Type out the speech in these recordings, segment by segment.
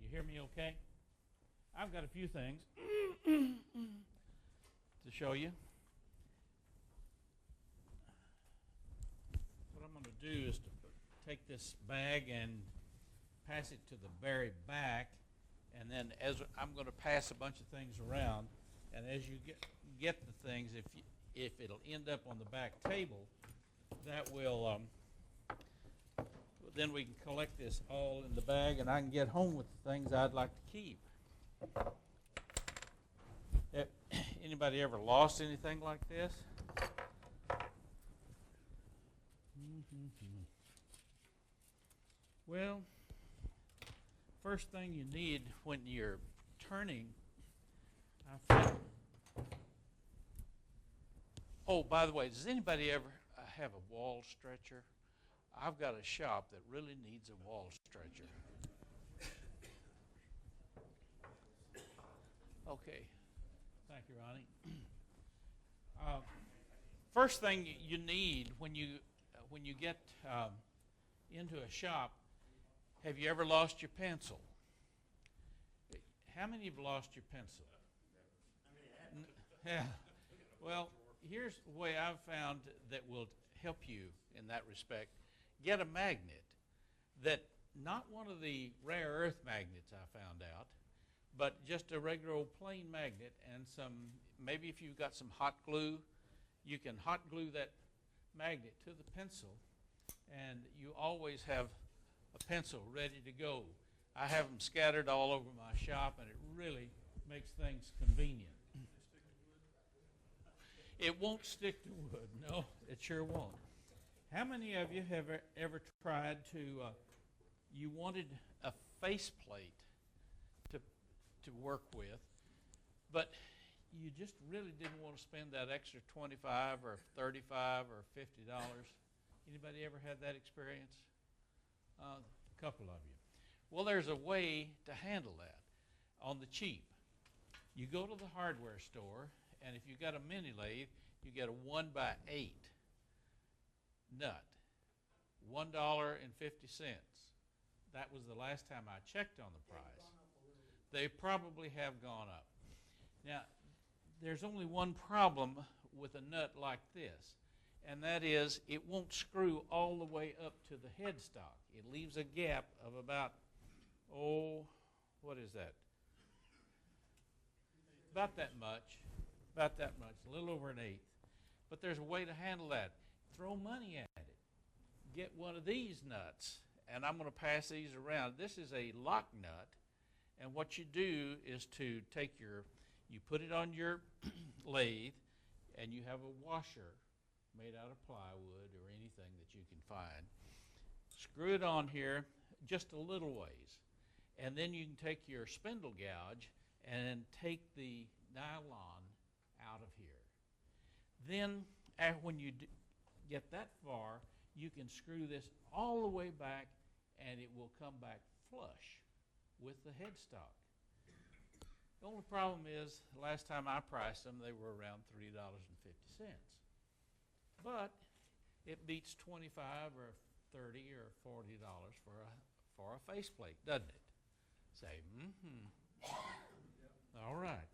you hear me okay? I've got a few things to show you. What I'm going to do is to take this bag and pass it to the very back, and then as I'm going to pass a bunch of things around, and as you get the things, if it'll end up on the back table, that will then we can collect this all in the bag, and I can get home with the things I'd like to keep. Anybody ever lost anything like this? Well, first thing you need when you're turning, I found. Oh, by the way, does anybody ever have a wall stretcher? I've got a shop that really needs a wall stretcher. Okay. Thank you, Ronnie. First thing you need when you get into a shop, have you ever lost your pencil? How many have lost your pencil? Yeah. Well, here's the way I've found that will help you in that respect. Get a magnet that, not one of the rare earth magnets I found out, but just a regular old plain magnet, and maybe if you've got some hot glue, you can hot glue that magnet to the pencil, and you always have a pencil ready to go. I have them scattered all over my shop, and it really makes things convenient. It won't stick to wood. No, it sure won't. How many of you have ever tried to, you wanted a faceplate to work with, but you just really didn't want to spend that extra $25 or $35 or $50? Anybody ever had that experience? A couple of you. Well, there's a way to handle that on the cheap. You go to the hardware store, and if you've got a mini lathe, you get a 1x8 nut, $1.50. That was the last time I checked on the price. They probably have gone up. Now, there's only one problem with a nut like this, and that is it won't screw all the way up to the headstock. It leaves a gap of about, what is that? About that much, a little over an eighth. But there's a way to handle that. Throw money at it. Get one of these nuts, and I'm going to pass these around. This is a lock nut, and what you do is to take you put it on your lathe, and you have a washer made out of plywood or anything that you can find. Screw it on here just a little ways, and then you can take your spindle gouge and take the nylon out of here. Then, when you get that far, you can screw this all the way back, and it will come back flush with the headstock. The only problem is, the last time I priced them, they were around $3.50. But it beats $25 or $30 or $40 for a faceplate, doesn't it? Say, All right.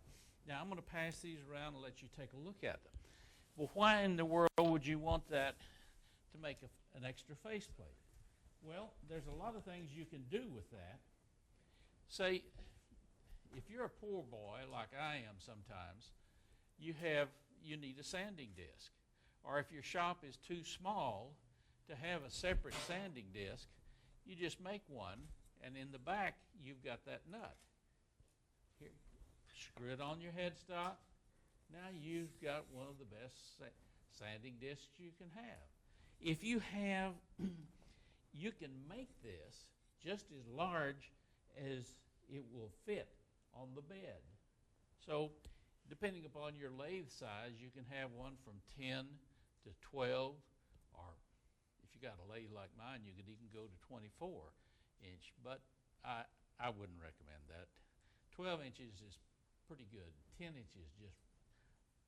Now I'm going to pass these around and let you take a look at them. Well, why in the world would you want that to make an extra faceplate? Well, there's a lot of things you can do with that. Say, if you're a poor boy like I am sometimes, you need a sanding disc. Or if your shop is too small to have a separate sanding disc, you just make one, and in the back you've got that nut. Here, screw it on your headstock. Now you've got one of the best sanding discs you can have. If you have, you can make this just as large as it will fit on the bed. So depending upon your lathe size, you can have one from 10 to 12, or if you got a lathe like mine, you could even go to 24 inch, but I wouldn't recommend that. 12 inches is pretty good. 10 inches just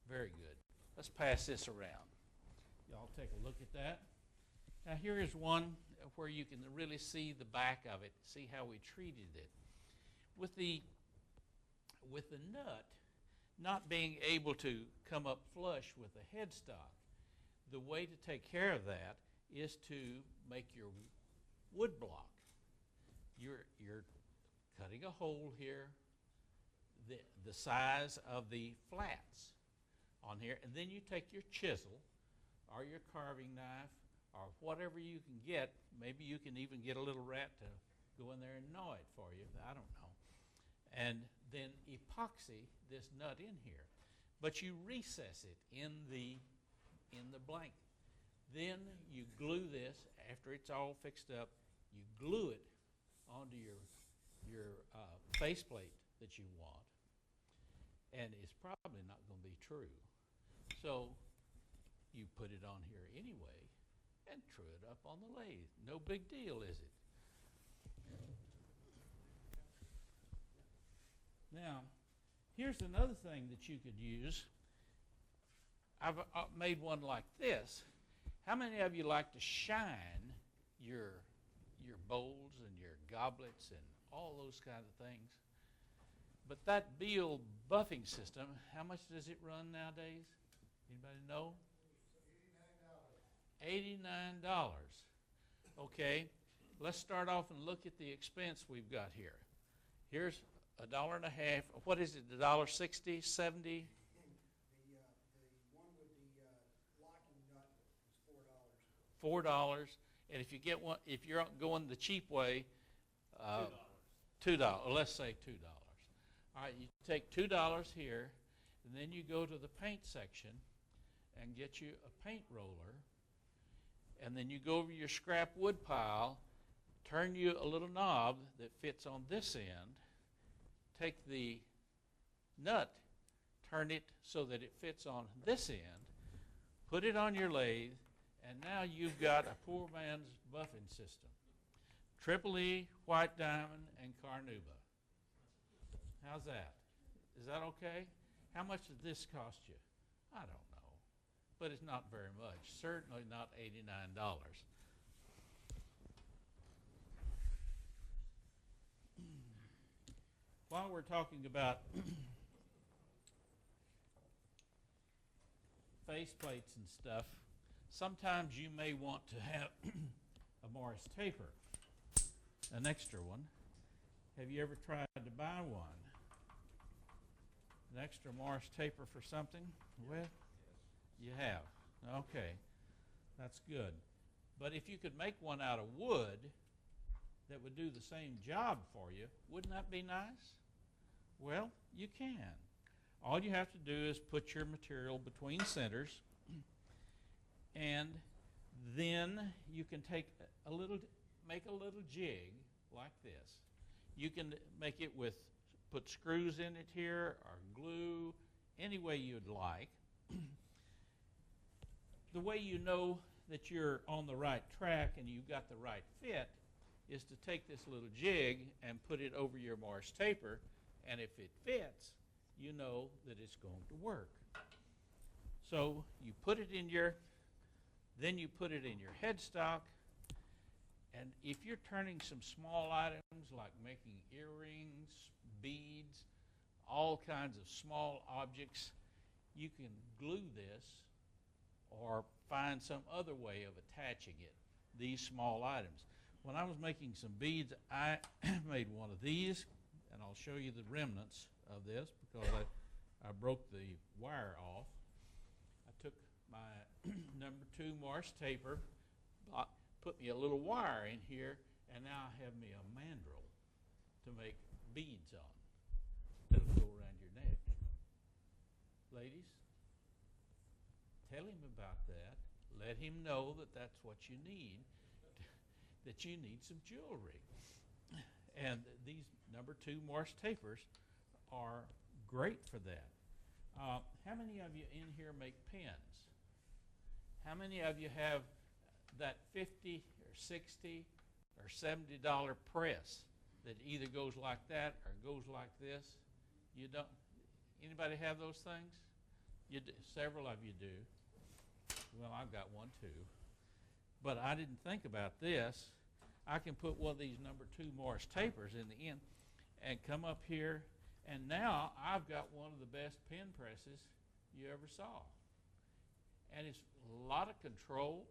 very good. Let's pass this around. Y'all take a look at that. Now here is one where you can really see the back of it, see how we treated it. with the nut not being able to come up flush with the headstock, the way to take care of that is to make your wood block. You're cutting a hole here, the size of the flats on here, and then you take your chisel or your carving knife or whatever you can get. Maybe you can even get a little rat to go in there and gnaw it for you. I don't know. And then epoxy this nut in here. But you recess it in the blanket. Then you glue this, after it's all fixed up, you glue it onto your faceplate that you want. And it's probably not going to be true. So you put it on here anyway and true it up on the lathe. No big deal, is it? Now, here's another thing that you could use. I've made one like this. How many of you like to shine your bowls and your goblets and all those kind of things? But that Beal buffing system, how much does it run nowadays? Anybody know? $89. Okay, let's start off and look at the expense we've got here. Here's $1.50. What is it? $1.60, 70? The one with the locking nut is $4. $4. And if you get one, if you're going the cheap way, $2. Let's say $2. All right, you take $2 here, and then you go to the paint section and get you a paint roller, and then you go over your scrap wood pile, turn you a little knob that fits on this end, take the nut, turn it so that it fits on this end, put it on your lathe, and now you've got a poor man's buffing system. Triple E, White Diamond, and Carnauba. How's that? Is that okay? How much did this cost you? I don't know, but it's not very much. Certainly not $89. While we're talking about face plates and stuff, sometimes you may want to have a Morse taper, an extra one. Have you ever tried to buy one? An extra Morse taper for something? Well, you have. Okay, that's good. But if you could make one out of wood that would do the same job for you, wouldn't that be nice? Well, you can. All you have to do is put your material between centers, and then you can take make a little jig like this. You can make it with, put screws in it here, or glue, any way you'd like. The way you know that you're on the right track and you've got the right fit is to take this little jig and put it over your Morse taper, and if it fits, you know that it's going to work. So you put it in then you put it in your headstock, and if you're turning some small items like making earrings, beads, all kinds of small objects, you can glue this or find some other way of attaching it, these small items. When I was making some beads, I made one of these, and I'll show you the remnants of this because I broke the wire off. I took my number 2 Morse taper, put me a little wire in here, and now I have me a mandrel to make beads on. That'll go around your neck. Ladies, tell him about that. Let him know that that's what you need, that you need some jewelry. And these number 2 Morse tapers are great for that. How many of you in here make pens? How many of you have that $50 or $60 or $70 press that either goes like that or goes like this? You don't? Anybody have those things? You do. Several of you do. Well, I've got one too. But I didn't think about this. I can put one of these number 2 Morse tapers in the end, and come up here, and now I've got one of the best pen presses you ever saw. And it's a lot of control.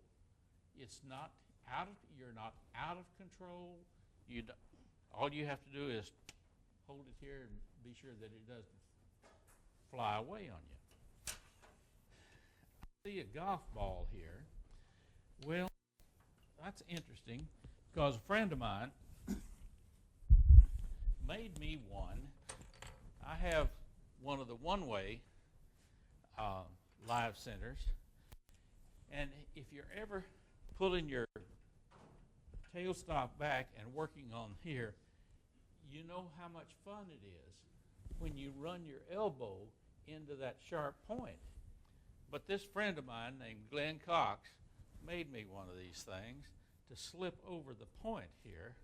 It's not you're not out of control. All you have to do is hold it here and be sure that it doesn't fly away on you. I see a golf ball here. Well, that's interesting because a friend of mine made me one. I have one of the one-way live centers, and if you're ever pulling your tailstock back and working on here, you know how much fun it is when you run your elbow into that sharp point. But this friend of mine named Glenn Cox made me one of these things to slip over the point here,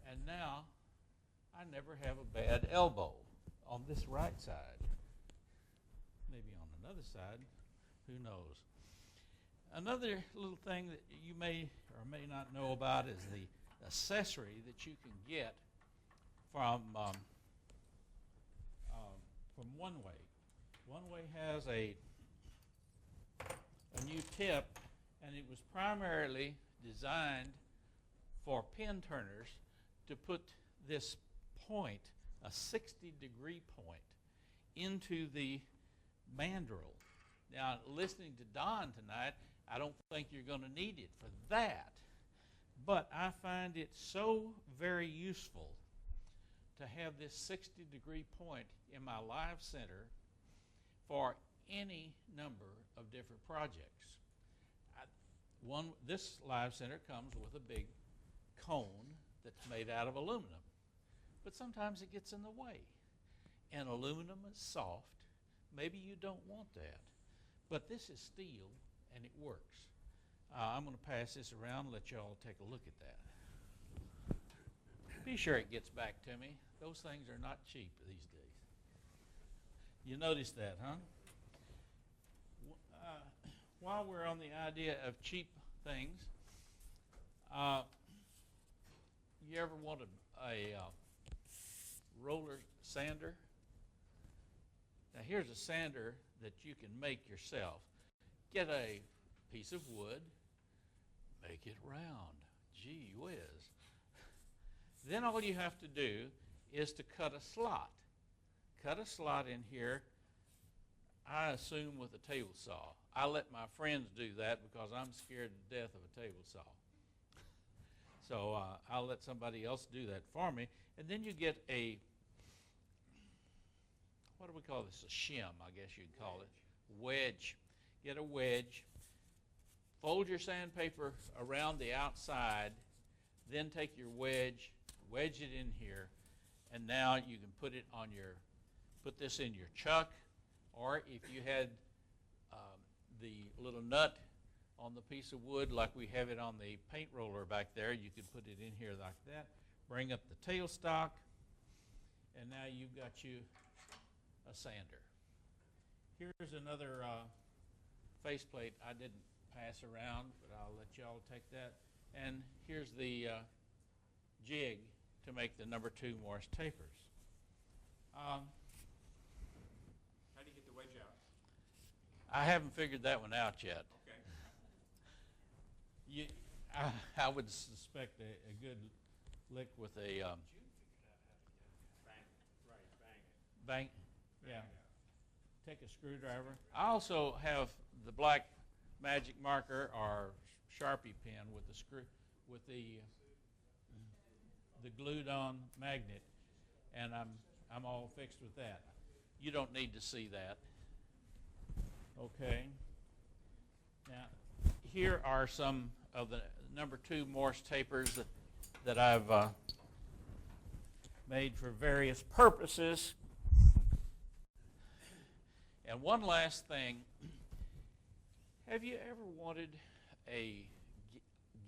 and now I never have a bad elbow on this right side. Maybe on another side, who knows. Another little thing that you may or may not know about is the accessory that you can get from One Way. One Way has a new tip, and it was primarily designed for pen turners to put this point, a 60-degree point, into the mandrel. Now, listening to Don tonight, I don't think you're going to need it for that, but I find it so very useful to have this 60-degree point in my live center for any number of different projects. This live center comes with a big cone that's made out of aluminum, but sometimes it gets in the way. And aluminum is soft. Maybe you don't want that, but this is steel and it works. I'm going to pass this around and let you all take a look at that. Be sure it gets back to me. Those things are not cheap these days. You notice that, huh? While we're on the idea of cheap things, you ever wanted a roller sander? Now here's a sander that you can make yourself. Get a piece of wood, make it round. Gee whiz. Then all you have to do is to cut a slot. Cut a slot in here, I assume with a table saw. I let my friends do that because I'm scared to death of a table saw. So I'll let somebody else do that for me. And then you get a, what do we call this? A shim, I guess you'd call it. Wedge. Get a wedge. Fold your sandpaper around the outside. Then take your wedge, wedge it in here, and now you can put it on your, put this in your chuck, or if you had the little nut on the piece of wood like we have it on the paint roller back there, you could put it in here like that. Bring up the tailstock, and now you've got you a sander. Here's another faceplate I didn't pass around, but I'll let y'all take that. And here's the jig to make the number 2 Morse tapers. How do you get the wedge out? I haven't figured that one out yet. Okay. I would suspect a good lick with a June figured out how to get it. Bang it. bank. Yeah. Bang Take a screwdriver. I also have the black magic marker or Sharpie pen with the screw, with the glued on magnet, and I'm all fixed with that. You don't need to see that. Okay. Now, here are some of the number 2 Morse tapers that I've made for various purposes. And one last thing, have you ever wanted a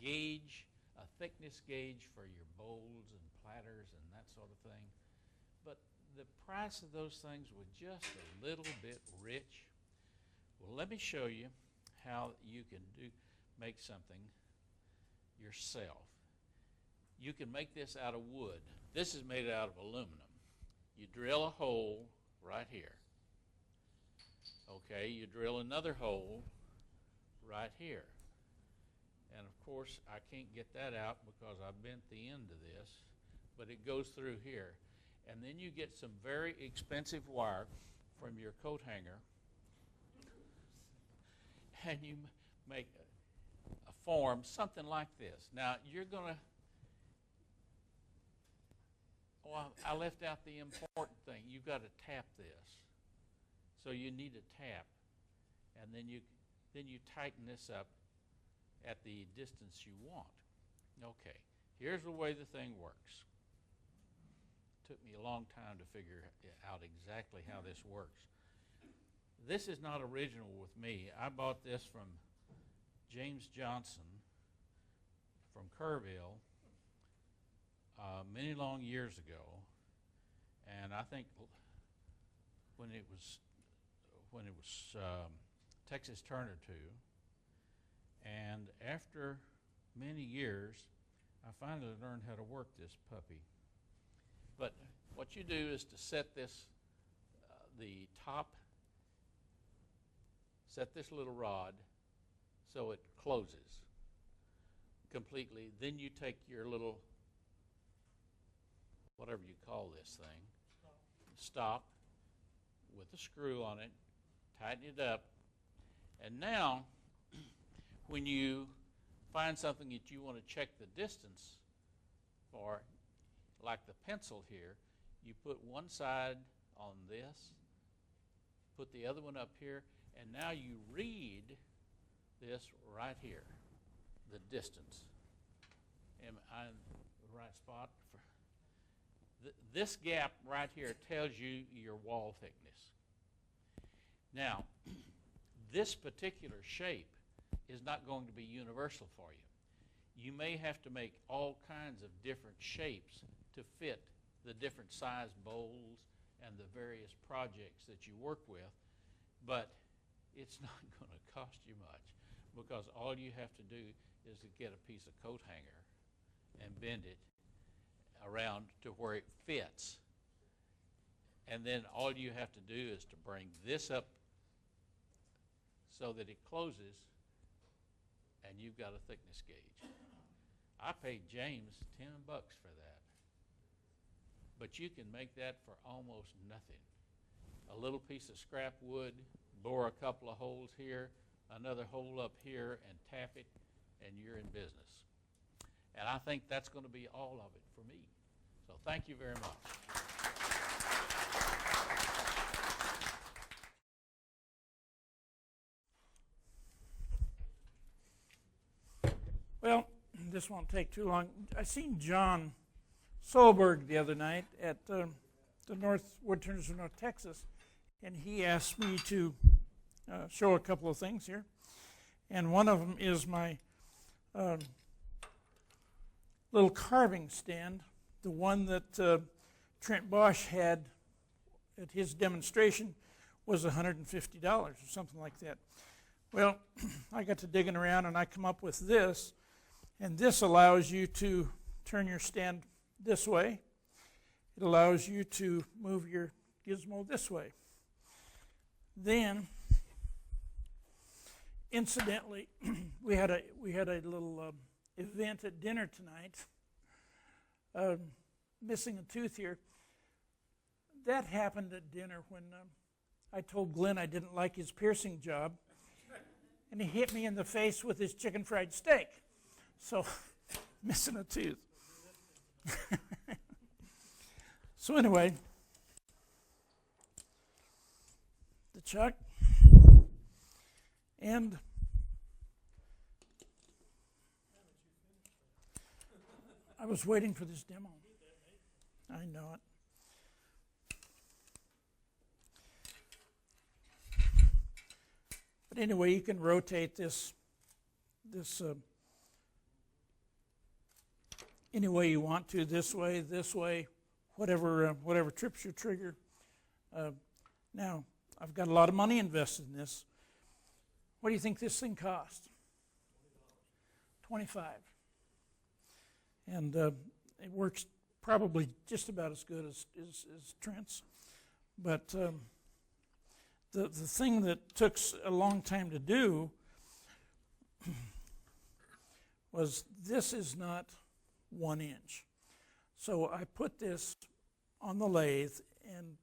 gauge, a thickness gauge for your bowls and platters and that sort of thing? But the price of those things was just a little bit rich. Well, let me show you how you can make something yourself. You can make this out of wood. This is made out of aluminum. You drill a hole right here. Okay, you drill another hole right here. And of course, I can't get that out because I bent the end of this, but it goes through here. And then you get some very expensive wire from your coat hanger, and you make a form, something like this. Now, you're going to, I left out the important thing. You've got to tap this. So you need a tap, and then you tighten this up at the distance you want. Okay, here's the way the thing works. Took me a long time to figure out exactly how this works. This is not original with me. I bought this from James Johnson from Kerrville many long years ago, and I think when it was Texas Turner 2, and after many years, I finally learned how to work this puppy. But what you do is to set this, the top, set this little rod so it closes completely. Then you take your little, whatever you call this thing, stop with a screw on it, tighten it up, and now when you find something that you want to check the distance for, like the pencil here, you put one side on this, put the other one up here, and now you read this right here, the distance. Am I in the right spot? This gap right here tells you your wall thickness. Now, this particular shape is not going to be universal for you. You may have to make all kinds of different shapes to fit the different size bowls and the various projects that you work with, but it's not going to cost you much, because all you have to do is to get a piece of coat hanger and bend it around to where it fits. And then all you have to do is to bring this up so that it closes, and you've got a thickness gauge. I paid James $10 for that. But you can make that for almost nothing. A little piece of scrap wood, bore a couple of holes here, another hole up here, and tap it, and you're in business. And I think that's going to be all of it for me. So thank you very much. Well, this won't take too long. I seen John Solberg the other night at the Woodturners of North Texas, and he asked me to show a couple of things here. And one of them is my little carving stand, the one that Trent Bosch had at his demonstration was $150 or something like that. Well, I got to digging around and I come up with this, and this allows you to turn your stand this way. It allows you to move your gizmo this way. Then, incidentally, we had a little event at dinner tonight. Missing a tooth here. That happened at dinner when I told Glenn I didn't like his piercing job, and he hit me in the face with his chicken fried steak. So, missing a tooth. So anyway, the chuck, and I was waiting for this demo. I know it. But anyway, you can rotate this any way you want to, this way, whatever trips your trigger. Now, I've got a lot of money invested in this. What do you think this thing cost? $25. And it works probably just about as good as Trent's. But the thing that took a long time to do was this is not 1 inch. So I put this on the lathe and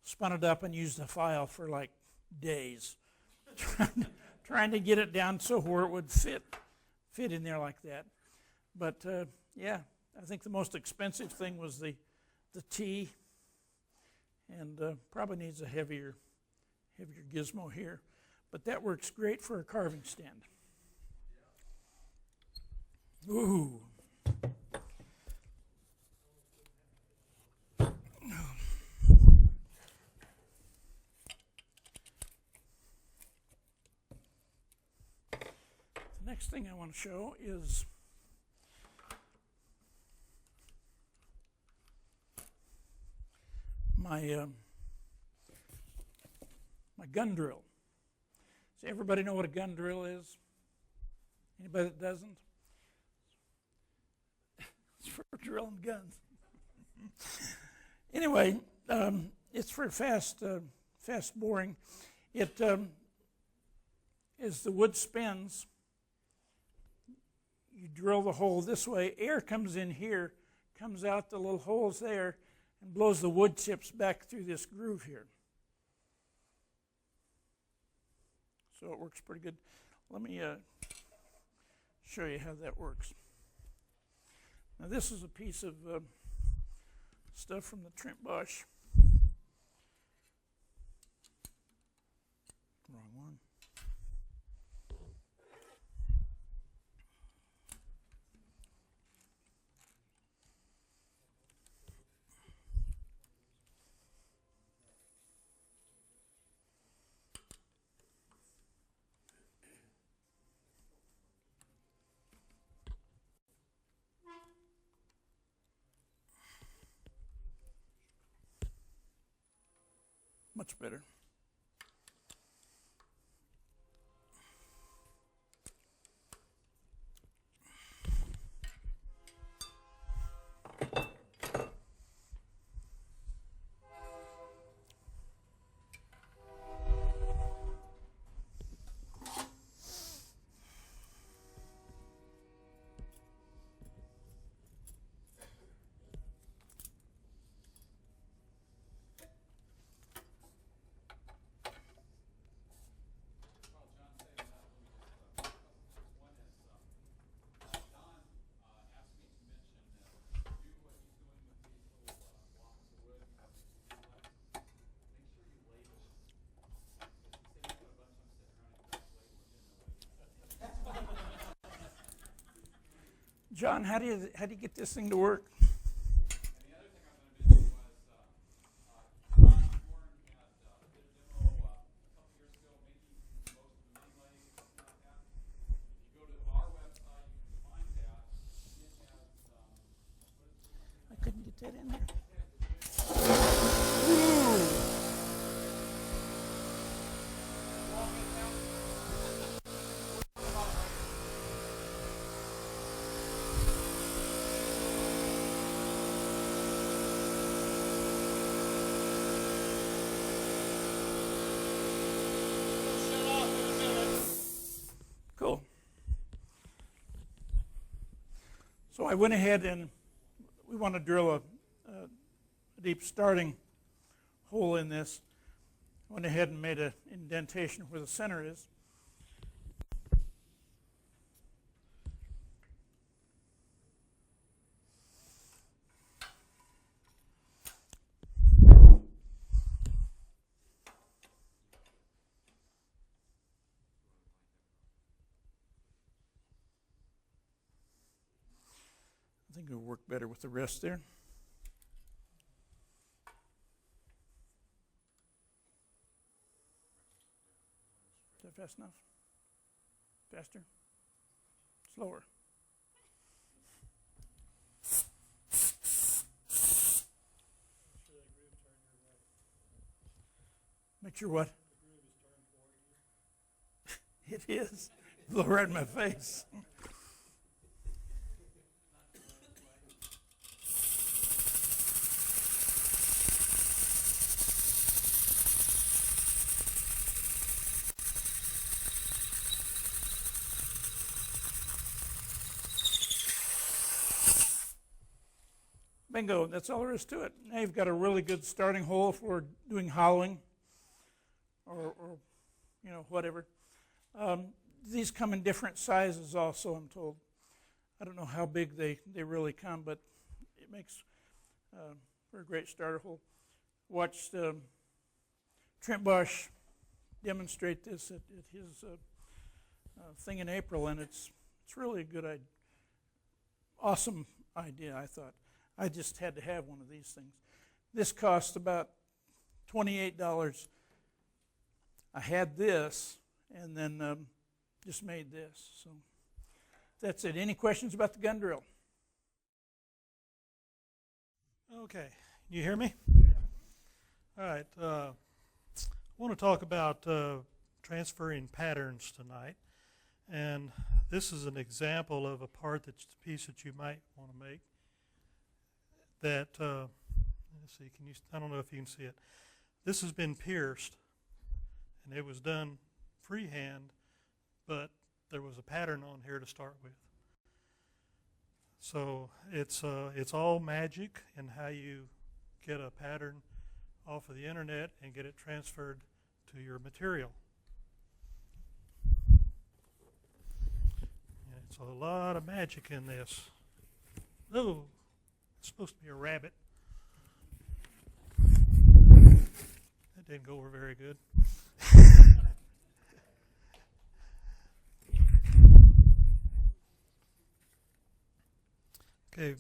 spun it up and used a file for like days, trying to get it down so where it would fit in there like that. But yeah, I think the most expensive thing was the T, and probably needs a heavier gizmo here. But that works great for a carving stand. Ooh. The next thing I want to show is my gun drill. Does everybody know what a gun drill is? Anybody that doesn't? It's for drilling guns. Anyway, it's for fast boring. It as the wood spins, you drill the hole this way. Air comes in here, comes out the little holes there, and blows the wood chips back through this groove here. So it works pretty good. Let me show you how that works. Now this is a piece of stuff from the Trent Bosch. Wrong one. Much better. John, how do you get this thing to work? And the other thing I'm going to mention was, Ron Warren did a demo a couple years ago, maybe most of the mini lathe, something like that. If you go to our website, you can find that. It has, I couldn't get that in there. Cool. So I went ahead and we want to drill a deep starting hole in this. I went ahead and made an indentation where the center is. I think it'll work better with the rest there. Is that fast enough? Faster? Slower? Make sure what? It is. Blow right in my face. Bingo, that's all there is to it. Now you've got a really good starting hole for doing hollowing or whatever. These come in different sizes also, I'm told. I don't know how big they really come, but it makes for a great starter hole. Watched Trent Bosch demonstrate this at his thing in April, and it's really a good idea. Awesome idea, I thought. I just had to have one of these things. This cost about $28. I had this, and then just made this. So that's it. Any questions about the gun drill? Okay, you hear me? All right, I want to talk about transferring patterns tonight, and this is an example of a piece that you might want to make. That let's see, I don't know if you can see it. This has been pierced, and it was done freehand, but there was a pattern on here to start with. So it's all magic in how you get a pattern off of the internet and get it transferred to your material. And it's a lot of magic in this. Oh, it's supposed to be a rabbit. That didn't go over very good. Okay.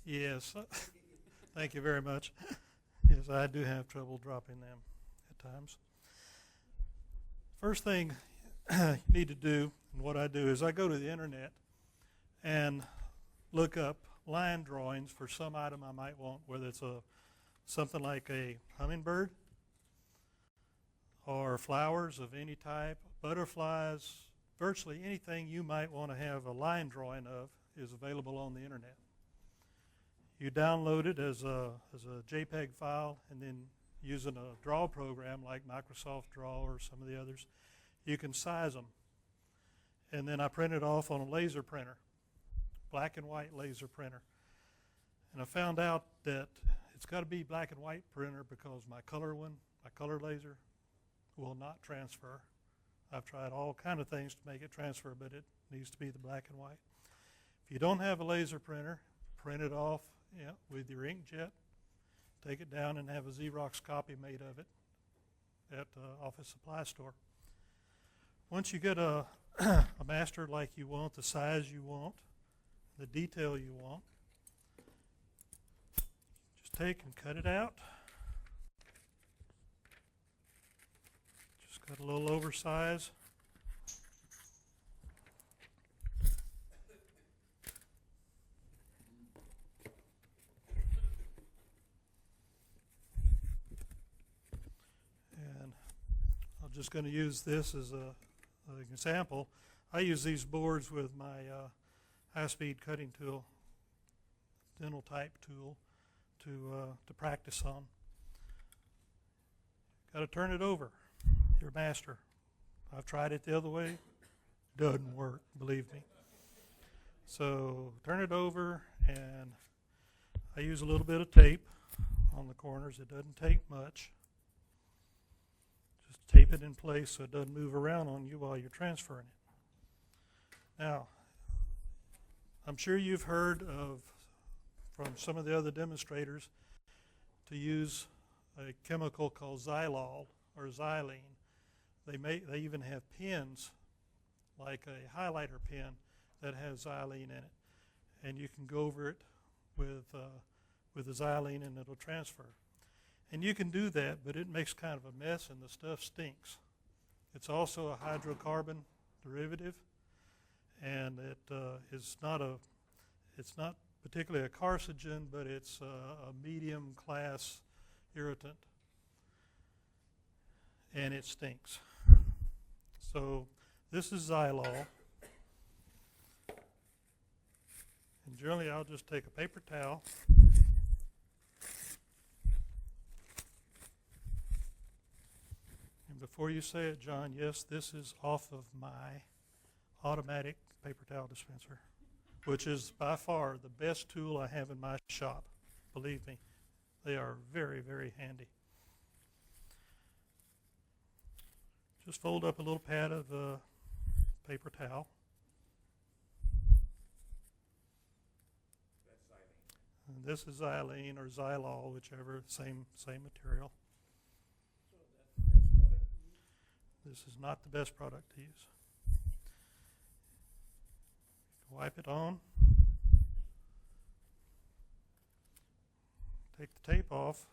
Yes. Thank you very much. Yes, I do have trouble dropping them at times. First thing you need to do, and what I do, is I go to the internet and look up line drawings for some item I might want, whether it's something like a hummingbird or flowers of any type, butterflies, virtually anything you might want to have a line drawing of is available on the internet. You download it as a JPEG file, and then using a draw program like Microsoft Draw or some of the others, you can size them. And then I print it off on a laser printer, black and white laser printer. And I found out that it's got to be black and white printer because my color laser, will not transfer. I've tried all kind of things to make it transfer, but it needs to be the black and white. If you don't have a laser printer, print it off with your inkjet, take it down and have a Xerox copy made of it at the office supply store. Once you get a master like you want, the size you want, the detail you want, just take and cut it out. Just got a little oversized. And I'm just going to use this as an example. I use these boards with my high-speed cutting tool, dental type tool, to practice on. Got to turn it over. Your master. I've tried it the other way. Doesn't work, believe me. So turn it over, and I use a little bit of tape on the corners. It doesn't take much. Just tape it in place so it doesn't move around on you while you're transferring it. Now, I'm sure you've heard from some of the other demonstrators to use a chemical called xylol or xylene. They even have pens, like a highlighter pen, that has xylene in it, and you can go over it with the xylene, and it'll transfer. And you can do that, but it makes kind of a mess, and the stuff stinks. It's also a hydrocarbon derivative, and it's not particularly a carcinogen, but it's a medium class irritant, and it stinks. So this is xylol, and generally I'll just take a paper towel and before you say it, John, yes, this is off of my automatic paper towel dispenser, which is by far the best tool I have in my shop. Believe me, they are very, very handy. Just fold up a little pad of paper towel. And this is xylene or xylol, whichever, same material. This is not the best product to use. Wipe it on. Take the tape off,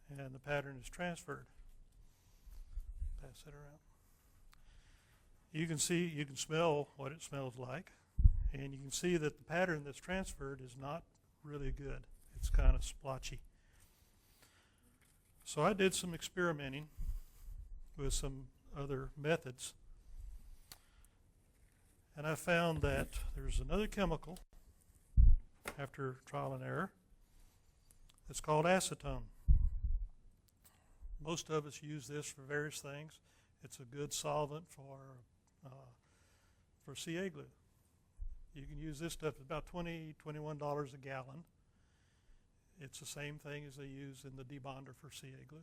and the pattern is transferred. Pass it around. You can smell what it smells like, and you can see that the pattern that's transferred is not really good. It's kind of splotchy. So I did some experimenting with some other methods, and I found that there's another chemical, after trial and error, it's called acetone. Most of us use this for various things. It's a good solvent for CA glue. You can use this stuff. It's about $20, $21 a gallon. It's the same thing as they use in the debonder for CA glue.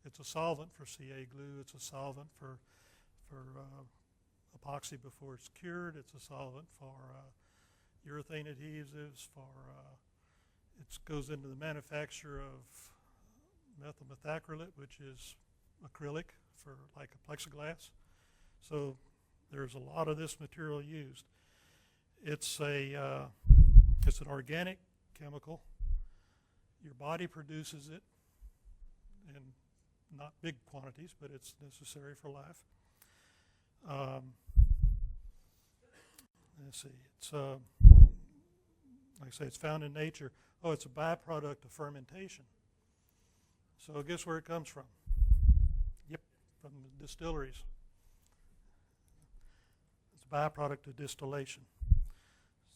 It's a solvent for CA glue. It's a solvent for epoxy before it's cured. It's a solvent for urethane adhesives. It goes into the manufacture of methyl methacrylate, which is acrylic for like a plexiglass. So there's a lot of this material used. It's an organic chemical. Your body produces it in not big quantities, but it's necessary for life. Let's see. It's like I say, it's found in nature. Oh, it's a byproduct of fermentation. So guess where it comes from? Yep, from the distilleries. It's a byproduct of distillation.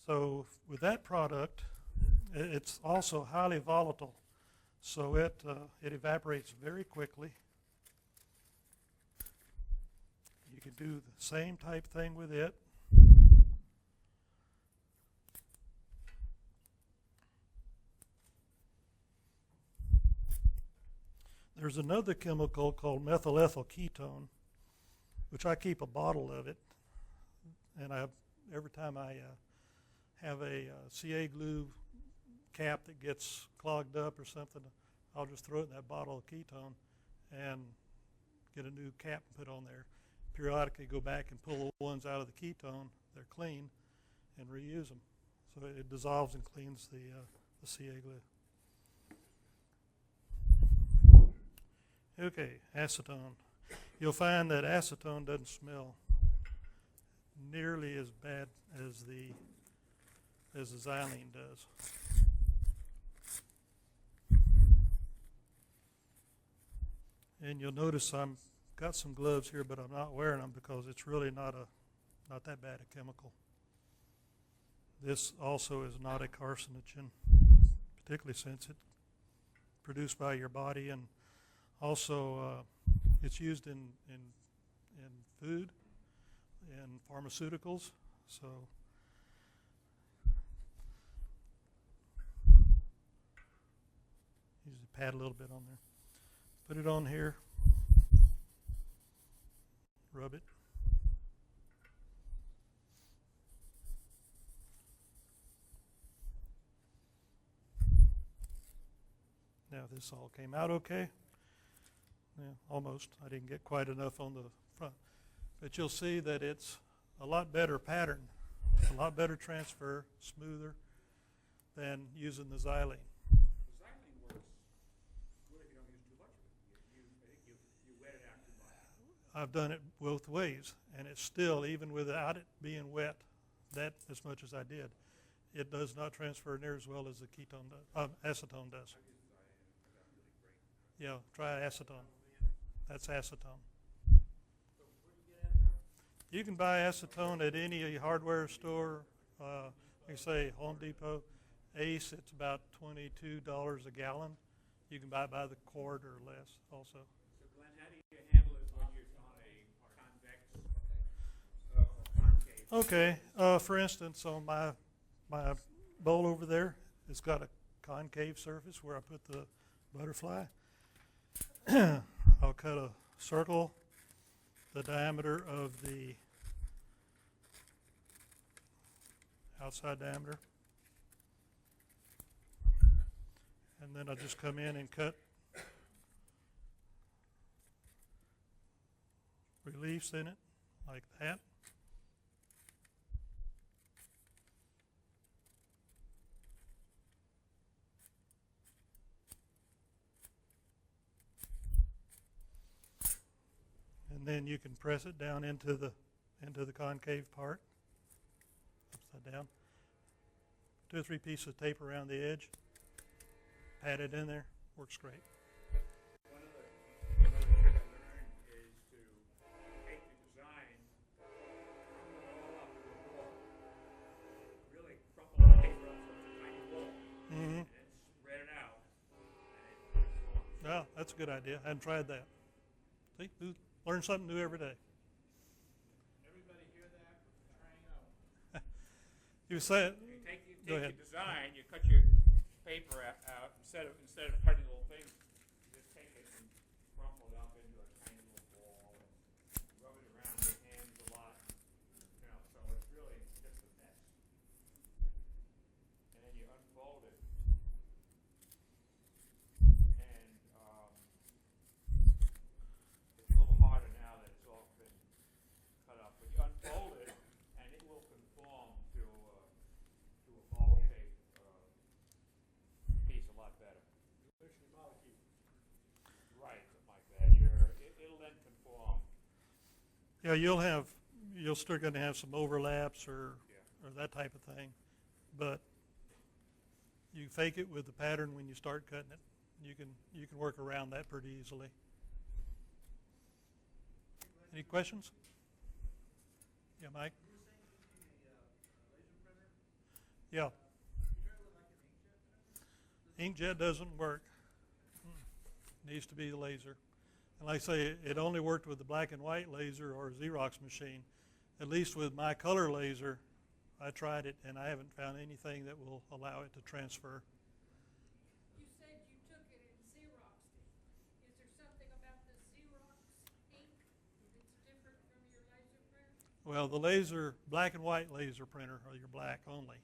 So with that product, it's also highly volatile. So it evaporates very quickly. You can do the same type thing with it. There's another chemical called methyl ethyl ketone, which I keep a bottle of it, and every time I have a CA glue cap that gets clogged up or something, I'll just throw it in that bottle of ketone and get a new cap and put on there. Periodically go back and pull the ones out of the ketone, they're clean, and reuse them. So it dissolves and cleans the CA glue. Okay, acetone. You'll find that acetone doesn't smell nearly as bad as the xylene does. And you'll notice I've got some gloves here, but I'm not wearing them because it's really not that bad a chemical. This also is not a carcinogen, particularly since it's produced by your body, and also it's used in food and pharmaceuticals. So usually pat a little bit on there. Put it on here. Rub it. Now this all came out okay. Yeah, almost. I didn't get quite enough on the front. But you'll see that it's a lot better pattern, a lot better transfer, smoother than using the xylene. The xylene works good if you don't use too much of it. You wet it out too much. I've done it both ways, and it's still, even without it being wet, that as much as I did, it does not transfer near as well as the ketone does, acetone does. Yeah, try acetone. That's acetone. You can buy acetone at any hardware store. Like I say, Home Depot, Ace, it's about $22 a gallon. You can buy it by the quart or less also. So Glenn, how do you handle it when you're on a convex concave Okay, for instance, on my bowl over there, it's got a concave surface where I put the butterfly. I'll cut a circle the diameter of the outside diameter. And then I'll just come in and cut reliefs in it like that. And then you can press it down into the concave part, upside down. 2 or 3 pieces of tape around the edge. Pat it in there. Works great. One of the tricks I learned is to take the design, crumple it all up to a ball. Really crumple the paper up so it's a tiny ball. Mm-hmm. And then spread it out. And it forms. Well, that's a good idea. I hadn't tried that. See, learn something new every day. Everybody hear that? Train out. You said, You take Go your ahead. design, you cut your paper out instead of cutting little things, you just take it and crumple it up into a tiny little ball and rub it around your hands a lot. You know, so it's really just a mess. And then you unfold it. And it's a little harder now that it's all been cut up. But you unfold it and it will conform to a ball shape piece a lot better. Right, something like that. It'll then conform. yeah, you're still going to have some overlaps or that type of thing, but you fake it with the pattern when you start cutting it. You can work around that pretty easily. Any questions? Yeah, Mike? Yeah. Inkjet doesn't work. Needs to be the laser. And like I say, it only worked with the black and white laser or Xerox machine. At least with my color laser, I tried it and I haven't found anything that will allow it to transfer. You said you took it and Xeroxed it. Is there something about the Xerox ink that's different from your laser printer? Well, the laser, black and white laser printer, or your black only,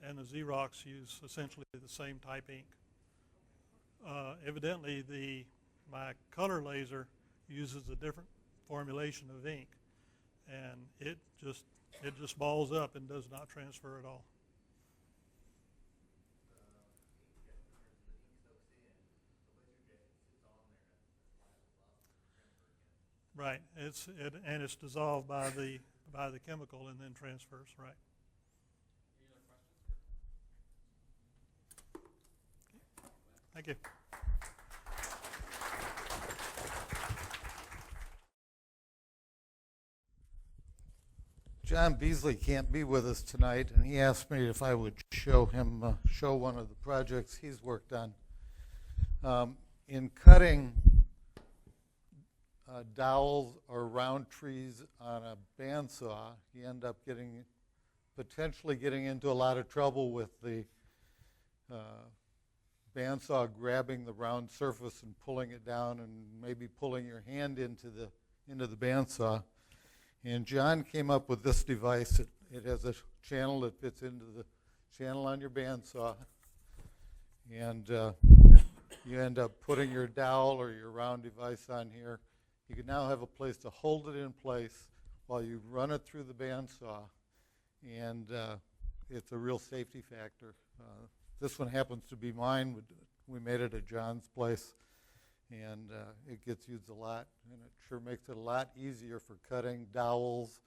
and the Xerox use essentially the same type ink. Evidently, my color laser uses a different formulation of ink, and it just balls up and does not transfer at all. Right. And it's dissolved by the chemical and then transfers. Right. Any other questions? Thank you. John Beasley can't be with us tonight, and he asked me if I would show one of the projects he's worked on. In cutting dowels or round trees on a bandsaw, you end up potentially getting into a lot of trouble with the bandsaw grabbing the round surface and pulling it down, and maybe pulling your hand into the bandsaw. And John came up with this device. It has a channel that fits into the channel on your bandsaw, and you end up putting your dowel or your round device on here. You can now have a place to hold it in place while you run it through the bandsaw, and it's a real safety factor. This one happens to be mine. We made it at John's place, and it gets used a lot, and it sure makes it a lot easier for cutting dowels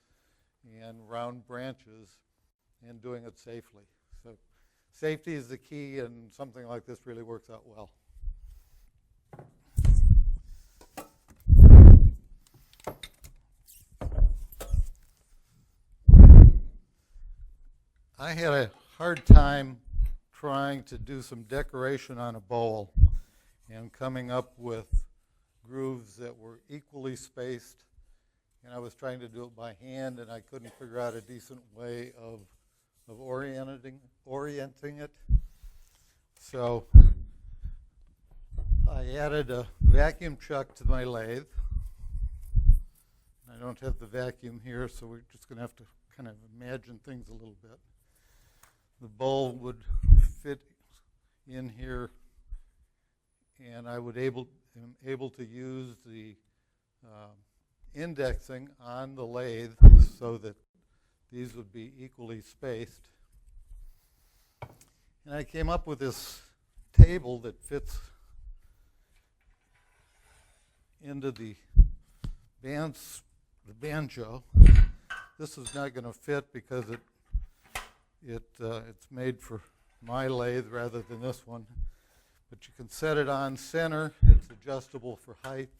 and round branches and doing it safely. So safety is the key, and something like this really works out well. I had a hard time trying to do some decoration on a bowl and coming up with grooves that were equally spaced and I was trying to do it by hand, and I couldn't figure out a decent way of orienting it. So I added a vacuum chuck to my lathe. I don't have the vacuum here, so we're just going to have to kind of imagine things a little bit. The bowl would fit in here, and I would am able to use the indexing on the lathe so that these would be equally spaced. And I came up with this table that fits into the banjo. This is not going to fit because it's made for my lathe rather than this one. But you can set it on center. It's adjustable for height.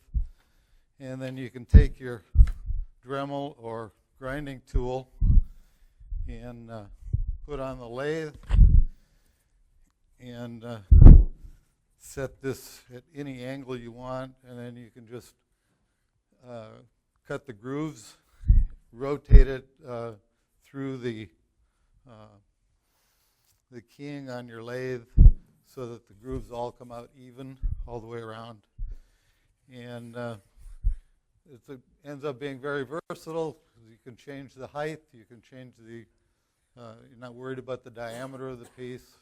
And then you can take your Dremel or grinding tool and put on the lathe and set this at any angle you want, and then you can just cut the grooves, rotate it through the keying on your lathe so that the grooves all come out even all the way around. And it ends up being very versatile. You can change the height, you can change the, you're not worried about the diameter of the piece,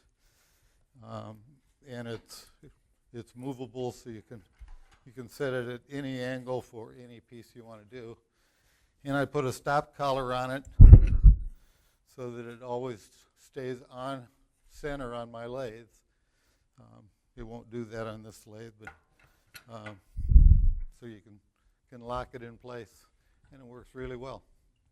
and it's movable, so you can set it at any angle for any piece you want to do. And I put a stop collar on it so that it always stays on center on my lathe. It won't do that on this lathe, but so you can lock it in place, and it works really well.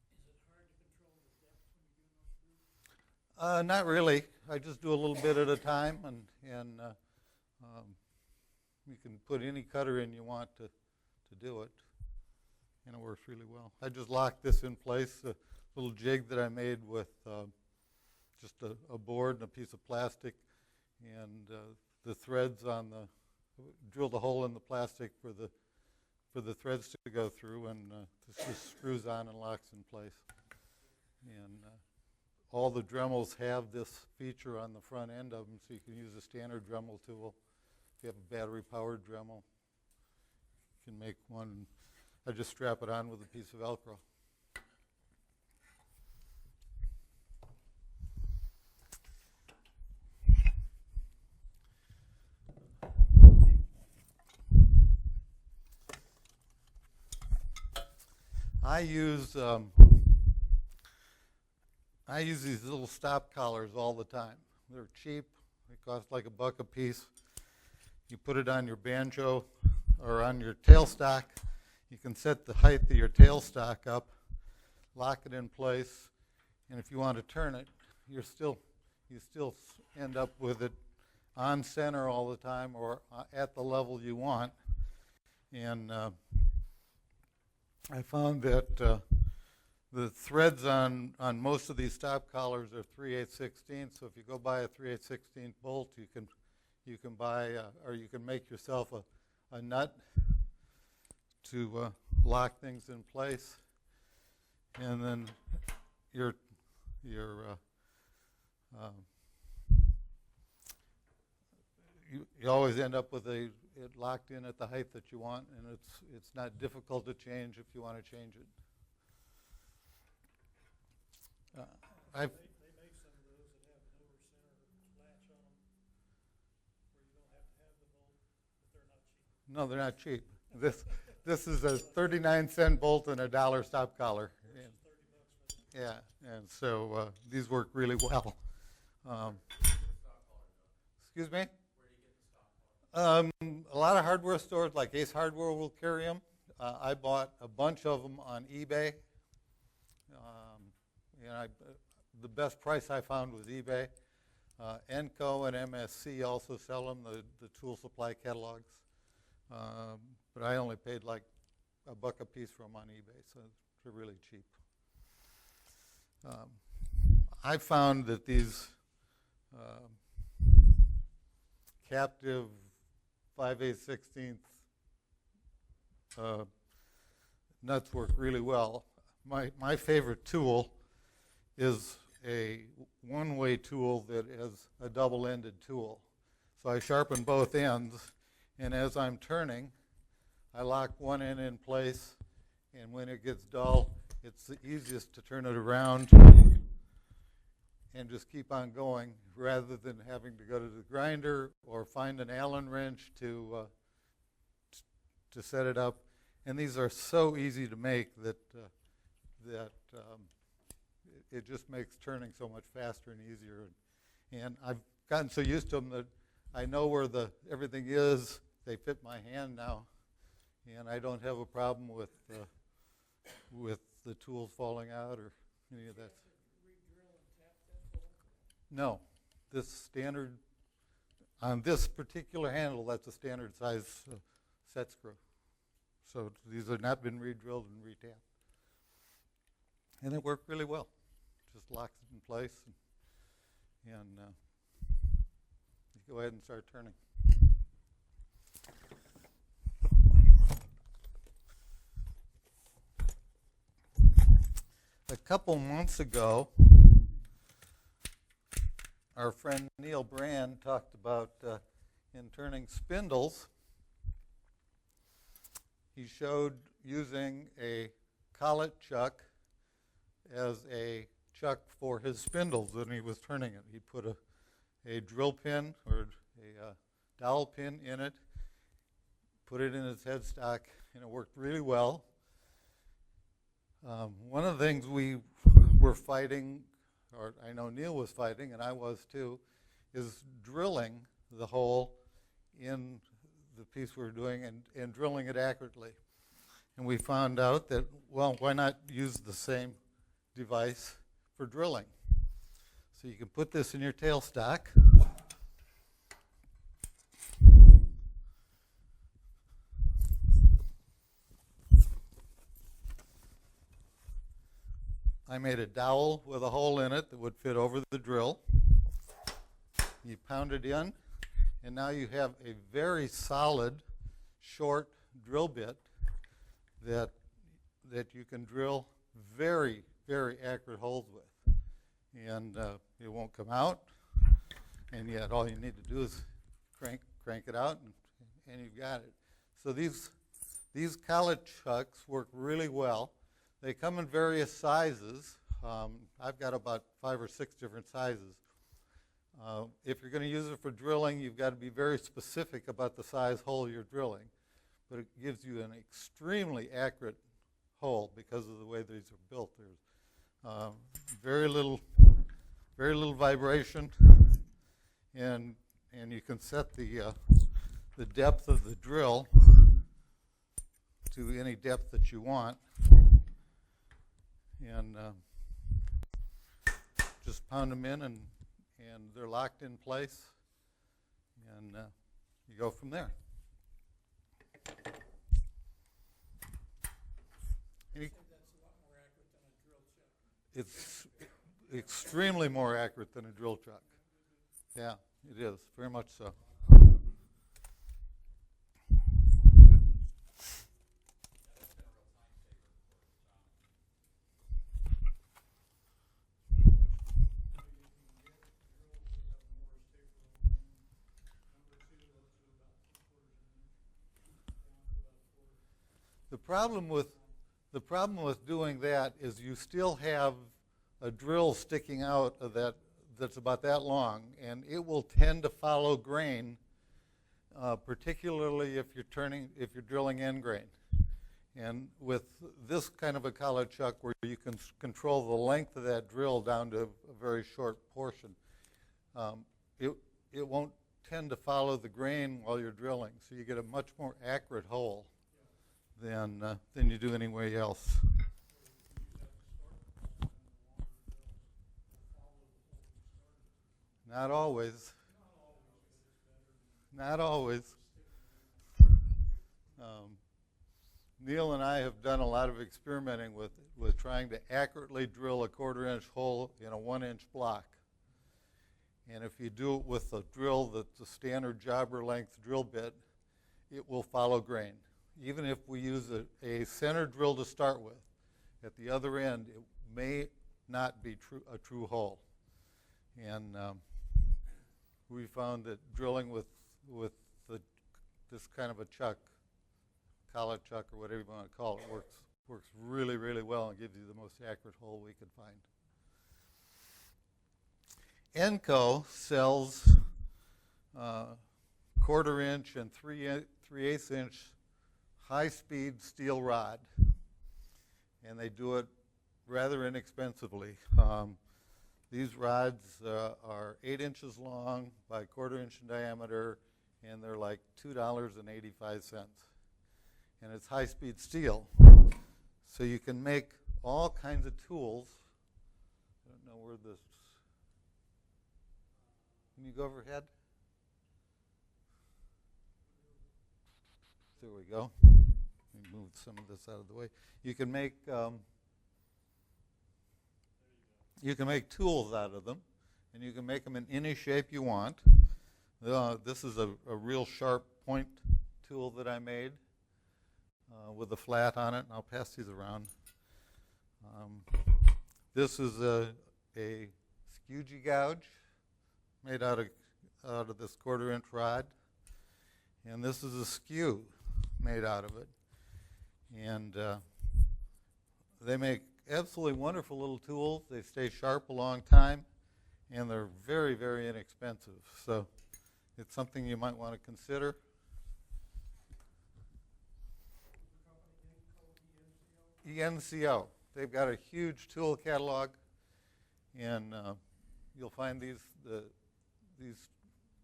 Is it hard to control the depth when you're doing those grooves? Not really. I just do a little bit at a time, and you can put any cutter in you want to do it, and it works really well. I just locked this in place, a little jig that I made with just a board and a piece of plastic, and the threads on drilled a hole in the plastic for the threads to go through, and this just screws on and locks in place. And all the Dremels have this feature on the front end of them, so you can use a standard Dremel tool. If you have a battery-powered Dremel, you can make one. I just strap it on with a piece of Velcro. I use these little stop collars all the time. They're cheap. They cost like $1 a piece. You put it on your banjo or on your tailstock. You can set the height of your tailstock up, lock it in place, and if you want to turn it, you still end up with it on center all the time or at the level you want. And I found that the threads on most of these stop collars are 3/8/16. So if you go buy a 3/8/16 bolt, you can buy or you can make yourself a nut to lock things in place, and then you always end up with it locked in at the height that you want, and it's not difficult to change if you want to change it. They make some of those that have an over center latch on them where you don't have to have the bolt, but they're not cheap. No, they're not cheap. This is a 39-cent bolt and $1 stop collar. And, yeah, and so these work really well. Excuse me? A lot of hardware stores like Ace Hardware will carry them. I bought a bunch of them on eBay. The best price I found was eBay. Enco and MSC also sell them, the tool supply catalogs. But I only paid like $1 a piece for them on eBay, so they're really cheap. I found that these captive 5/8/16 nuts work really well. My favorite tool is a one-way tool that is a double-ended tool. So I sharpen both ends, and as I'm turning, I lock one end in place, and when it gets dull, it's the easiest to turn it around and just keep on going rather than having to go to the grinder or find an Allen wrench to set it up. And these are so easy to make that it just makes turning so much faster and easier. And I've gotten so used to them that I know where everything is. They fit my hand now, and I don't have a problem with the tools falling out or any of that. No, this standard on this particular handle, that's a standard size set screw. So these have not been re-drilled and re-tapped. And it worked really well. Just locks it in place, and you go ahead and start turning. A couple months ago, our friend Neil Brand talked about in turning spindles. He showed using a collet chuck as a chuck for his spindles when he was turning it. He put a drill pin or a dowel pin in it, put it in his headstock, and it worked really well. One of the things we were fighting, or I know Neil was fighting, and I was too, is drilling the hole in the piece we were doing and drilling it accurately. And we found out that, well, why not use the same device for drilling? So you can put this in your tailstock. I made a dowel with a hole in it that would fit over the drill. You pound it in, and now you have a very solid, short drill bit that you can drill very, very accurate holes with. And it won't come out, and yet all you need to do is crank it out, and you've got it. So these collet chucks work really well. They come in various sizes. I've got about 5 or 6 different sizes. If you're going to use it for drilling, you've got to be very specific about the size hole you're drilling. But it gives you an extremely accurate hole because of the way these are built. There's very little vibration, and you can set the depth of the drill to any depth that you want. And just pound them in, and they're locked in place, and you go from there. It's extremely more accurate than a drill chuck. Yeah, it is, very much so. The problem with doing that is you still have a drill sticking out of that's about that long, and it will tend to follow grain, particularly if you're drilling end grain. And with this kind of a collet chuck where you can control the length of that drill down to a very short portion, it won't tend to follow the grain while you're drilling, so you get a much more accurate hole than you do anywhere else. Not always. Not always. Neil and I have done a lot of experimenting with trying to accurately drill a 1/4-inch hole in a 1-inch block. And if you do it with a drill that's a standard jobber length drill bit, it will follow grain. even if we use a center drill to start with, at the other end, it may not be a true hole. And we found that drilling with this kind of a chuck, collet chuck or whatever you want to call it, works really, really well and gives you the most accurate hole we could find. Enco sells 1/4 inch and 3/8 inch high-speed steel rod, and they do it rather inexpensively. These rods are 8 inches long by 1/4 inch in diameter, and they're like $2.85. And it's high-speed steel. So you can make all kinds of tools. I don't know where this... Can you go overhead? There we go. Let me move some of this out of the way. You can make tools out of them, and you can make them in any shape you want. This is a real sharp point tool that I made with a flat on it, and I'll pass these around. This is a skew gouge made out of this 1/4 inch rod, and this is a skew made out of it. And they make absolutely wonderful little tools. They stay sharp a long time, and they're very, very inexpensive. So it's something you might want to consider. ENCO. They've got a huge tool catalog, and you'll find these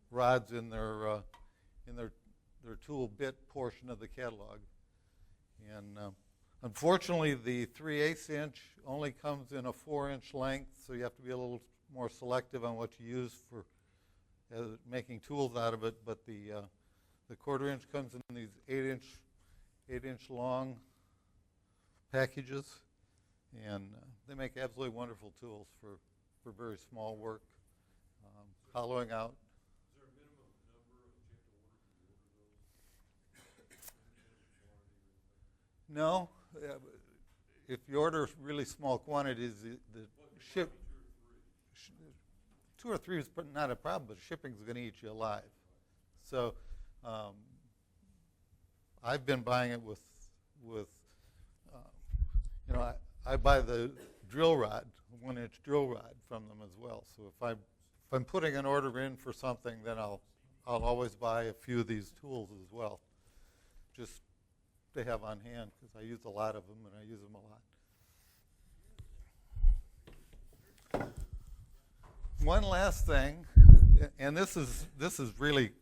rods in their tool bit portion of the catalog. And unfortunately, the 3/8 inch only comes in a 4-inch length, so you have to be a little more selective on what you use for making tools out of it. But the 1/4 inch comes in these 8-inch long packages, and they make absolutely wonderful tools for very small work, hollowing out. Is there a minimum number that you have to order those? No, if you order really small quantities, the ship 2 or 3 is not a problem, but shipping is going to eat you alive. So I've been buying it with I buy the drill rod, 1-inch drill rod from them as well. So if I'm putting an order in for something, then I'll always buy a few of these tools as well, just to have on hand, because I use a lot of them and I use them a lot. One last thing, and this is really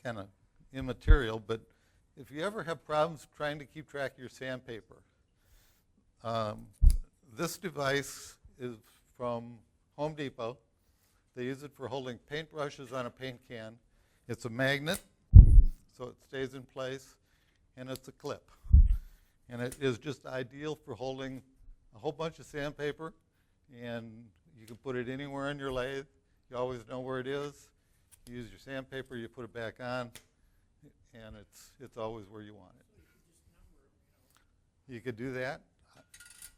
kind of immaterial, but if you ever have problems trying to keep track of your sandpaper, this device is from Home Depot. They use it for holding paintbrushes on a paint can. It's a magnet, so it stays in place, and it's a clip. And it is just ideal for holding a whole bunch of sandpaper, and you can put it anywhere in your lathe. You always know where it is. You use your sandpaper, you put it back on, and it's always where you want it. You could do that.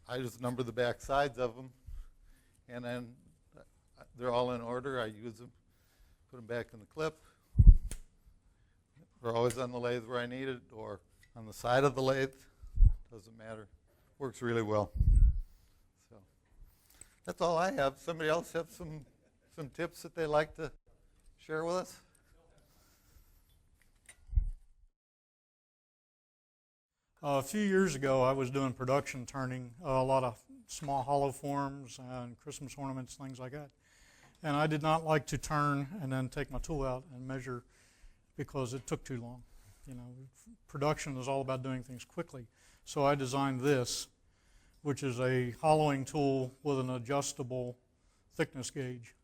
I just number the back sides of them, and then they're all in order. I use them, put them back in the clip. They're always on the lathe where I need it, or on the side of the lathe. Doesn't matter. Works really well. So that's all I have. Somebody else have some tips that they'd like to share with us? A few years ago, I was doing production turning, a lot of small hollow forms and Christmas ornaments, things like that. And I did not like to turn and then take my tool out and measure, because it took too long. You know, production is all about doing things quickly. So I designed this, which is a hollowing tool with an adjustable thickness gauge.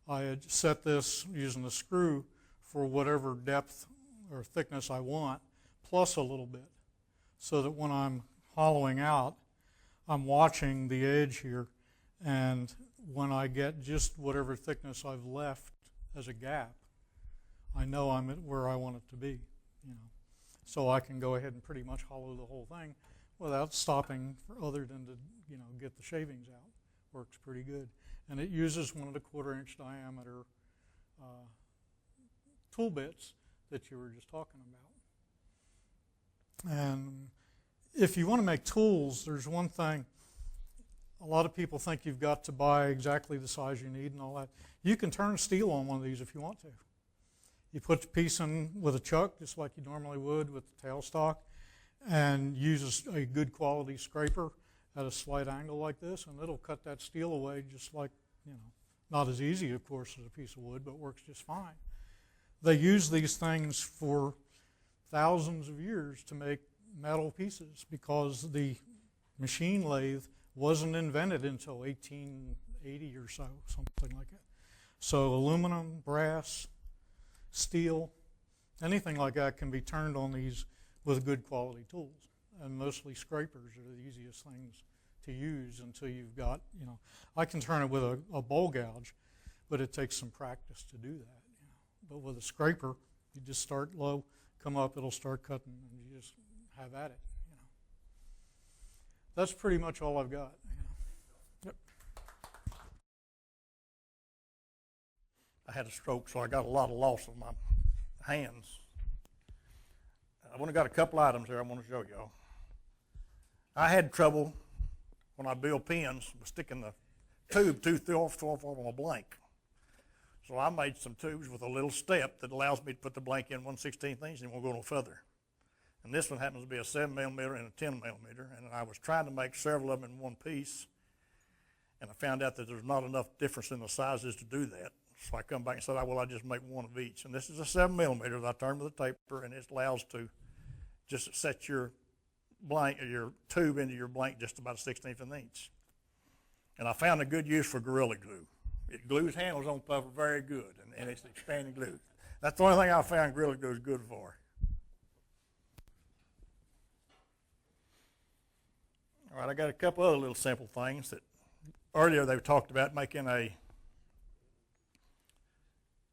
I had set this using a screw for whatever depth or thickness I want, plus a little bit, so that when I'm hollowing out, I'm watching the edge here, and when I get just whatever thickness I've left as a gap, I know I'm at where I want it to be. You know, so I can go ahead and pretty much hollow the whole thing without stopping for other than to, get the shavings out. Works pretty good. And it uses 1 1/4 inch diameter tool bits that you were just talking about. And if you want to make tools, there's one thing. A lot of people think you've got to buy exactly the size you need and all that. You can turn steel on one of these if you want to. You put the piece in with a chuck, just like you normally would with the tailstock, and use a good quality scraper at a slight angle like this, and it'll cut that steel away just like, not as easy, of course, as a piece of wood, but works just fine. They use these things for thousands of years to make metal pieces because the machine lathe wasn't invented until 1880 or so, something like that. So aluminum, brass, steel, anything like that can be turned on these with good quality tools. And mostly scrapers are the easiest things to use until you've got, I can turn it with a bowl gouge, but it takes some practice to do that. But with a scraper, you just start low, come up, it'll start cutting, and you just have at it. That's pretty much all I've got. Yep. I had a stroke, so I got a lot of loss of my hands. I've only got a couple items here I want to show y'all. I had trouble when I build pins with sticking the tube too far on a blank. So I made some tubes with a little step that allows me to put the blank in 1/16 inch and it won't go no further. And this one happens to be a 7mm and a 10mm, and I was trying to make several of them in one piece, and I found out that there's not enough difference in the sizes to do that. So I come back and said, I just make one of each. And this is a 7mm that I turn with a taper, and it allows to just set your blank or your tube into your blank just about a 1/16 of an inch. And I found a good use for Gorilla Glue. It glues handles on paper very good, and it's expanding glue. That's the only thing I found Gorilla Glue is good for. All right, I got a couple other little simple things that earlier they talked about making a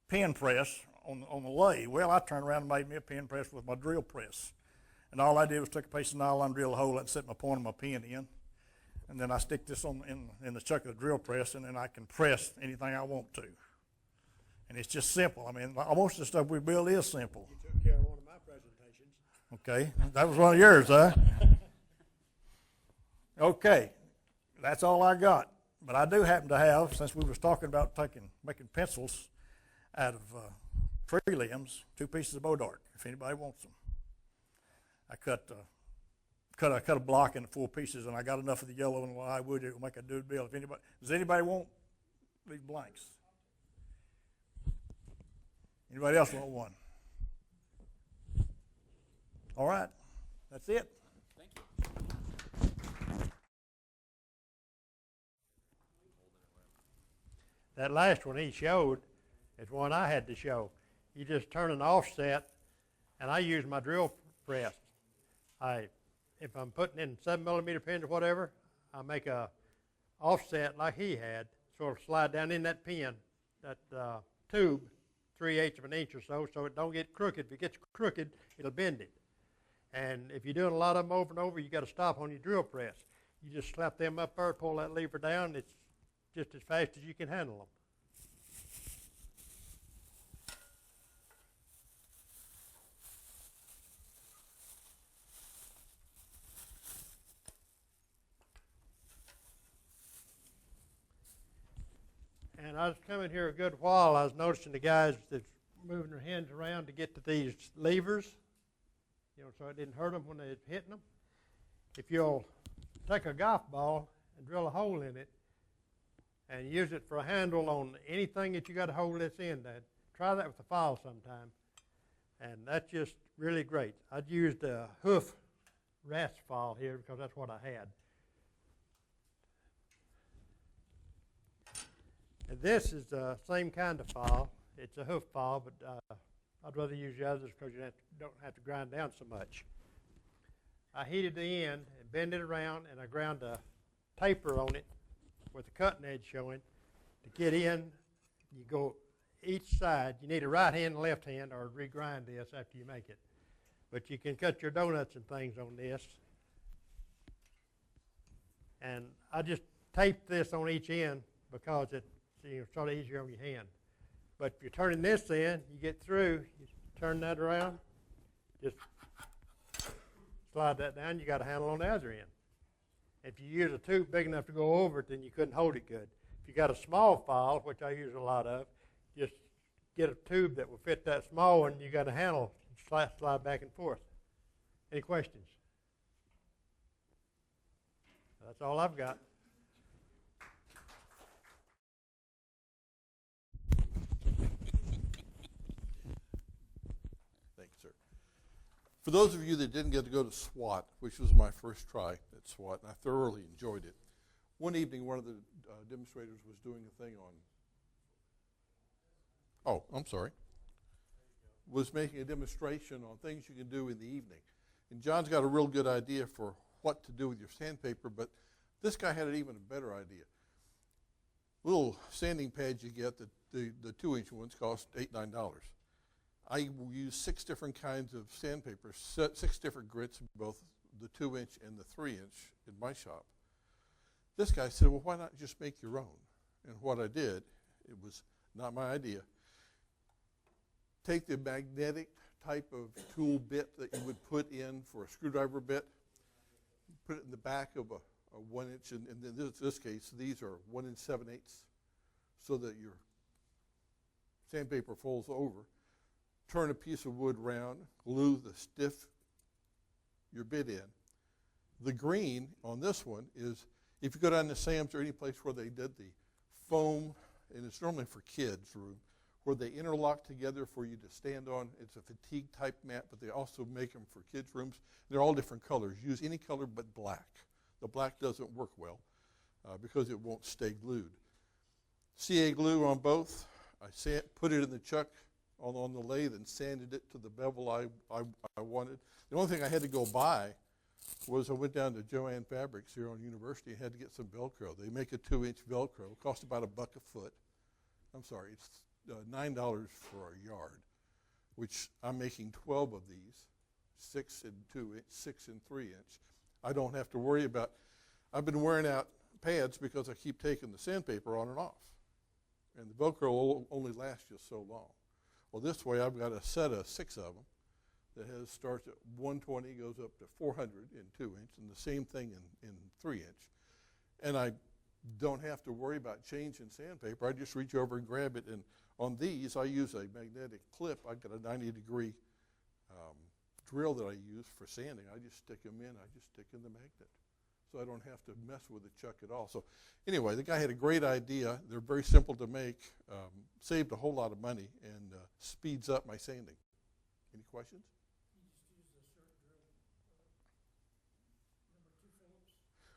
pen press on the lathe. Well, I turned around and made me a pen press with my drill press. And all I did was take a piece of nylon, drill a hole, and set my point of my pen in. And then I stick this in the chuck of the drill press, and then I can press anything I want to. And it's just simple. I mean, most of the stuff we build is simple. You took care of one of my presentations. Okay, that was one of yours, huh? Okay, that's all I got. But I do happen to have, since we was talking about making pencils out of tree limbs, 2 pieces of Bodark, if anybody wants them. I cut a block into 4 pieces, and I got enough of the yellow and I would it will make a dude bill. Does anybody want these blanks? Anybody else want one? All right, that's it. Thank you. That last one he showed is one I had to show. You just turn an offset, and I use my drill press. If I'm putting in 7mm pins or whatever, I make a offset like he had, so it'll slide down in that pin, that tube, 3/8 of an inch or so it don't get crooked. If it gets crooked, it'll bend it. And if you're doing a lot of them over and over, you got to stop on your drill press. You just slap them up there, pull that lever down. It's just as fast as you can handle them. And I was coming here a good while. I was noticing the guys that's moving their hands around to get to these levers, so it didn't hurt them when they was hitting them. If you'll take a golf ball and drill a hole in it and use it for a handle on anything that you got to hold this in, try that with a file sometime. And that's just really great. I'd used a hoof rasp file here because that's what I had. And this is the same kind of file. It's a hoof file, but I'd rather use the others because you don't have to grind down so much. I heated the end and bend it around, and I ground a taper on it with the cutting edge showing. To get in, you go each side. You need a right hand and left hand, or regrind this after you make it. but you can cut your donuts and things on this. And I just tape this on each end because it's sort of easier on your hand. But if you're turning this in, you get through, you turn that around, just slide that down, you got a handle on the other end. If you use a tube big enough to go over it, then you couldn't hold it good. If you got a small file, which I use a lot of, just get a tube that will fit that small one, you got a handle, slide back and forth. Any questions? That's all I've got. Thanks, sir. For those of you that didn't get to go to SWAT, which was my first try at SWAT, and I thoroughly enjoyed it, one evening one of the demonstrators was doing a thing on, was making a demonstration on things you can do in the evening. And John's got a real good idea for what to do with your sandpaper, but this guy had an even a better idea. Little sanding pads you get, the 2-inch ones cost $8, $9. I will use 6 different kinds of sandpaper, 6 different grits, both the 2-inch and the 3-inch in my shop. This guy said, well, why not just make your own? And what I did, it was not my idea, take the magnetic type of tool bit that you would put in for a screwdriver bit, put it in the back of a 1-inch, and in this case, these are 1 7/8, so that your sandpaper folds over. Turn a piece of wood round, glue the stiff your bit in. The green on this one is, if you go down to Sam's or any place where they did the foam, and it's normally for kids' room, where they interlock together for you to stand on. It's a fatigue type mat, but they also make them for kids' rooms. They're all different colors. Use any color but black. The black doesn't work well because it won't stay glued. CA glue on both. I put it in the chuck on the lathe and sanded it to the bevel I wanted. The only thing I had to go buy was I went down to Joann Fabrics here on University and had to get some Velcro. They make a 2-inch Velcro. It cost about $1 a foot. I'm sorry, it's $9 for a yard, which I'm making 12 of these, 6 and 2-inch, 6 and 3-inch. I don't have to worry about, I've been wearing out pads because I keep taking the sandpaper on and off. And the Velcro will only last just so long. Well, this way I've got a set of 6 of them that starts at 120, goes up to 400 in 2-inch, and the same thing in 3-inch. And I don't have to worry about changing sandpaper. I just reach over and grab it. And on these, I use a magnetic clip. I've got a 90-degree drill that I use for sanding. I just stick them in. I just stick in the magnet. So I don't have to mess with the chuck at all. So anyway, the guy had a great idea. They're very simple to make, saved a whole lot of money, and speeds up my sanding. Any questions?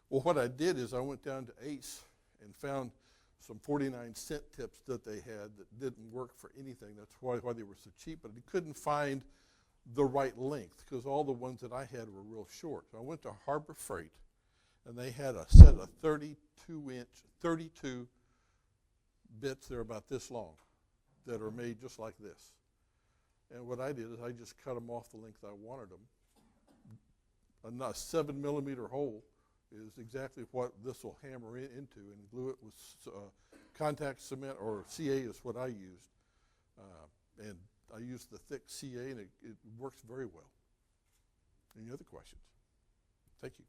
Well, what I did is I went down to Ace and found some 49-cent tips that they had that didn't work for anything. That's why they were so cheap. But I couldn't find the right length because all the ones that I had were real short. So I went to Harbor Freight, and they had a set of 32 bits. They're about this long that are made just like this. And what I did is I just cut them off the length I wanted them. A 7-millimeter hole is exactly what this will hammer into, and glue it with contact cement, or CA is what I used. And I used the thick CA, and it works very well. Any other questions? Thank you.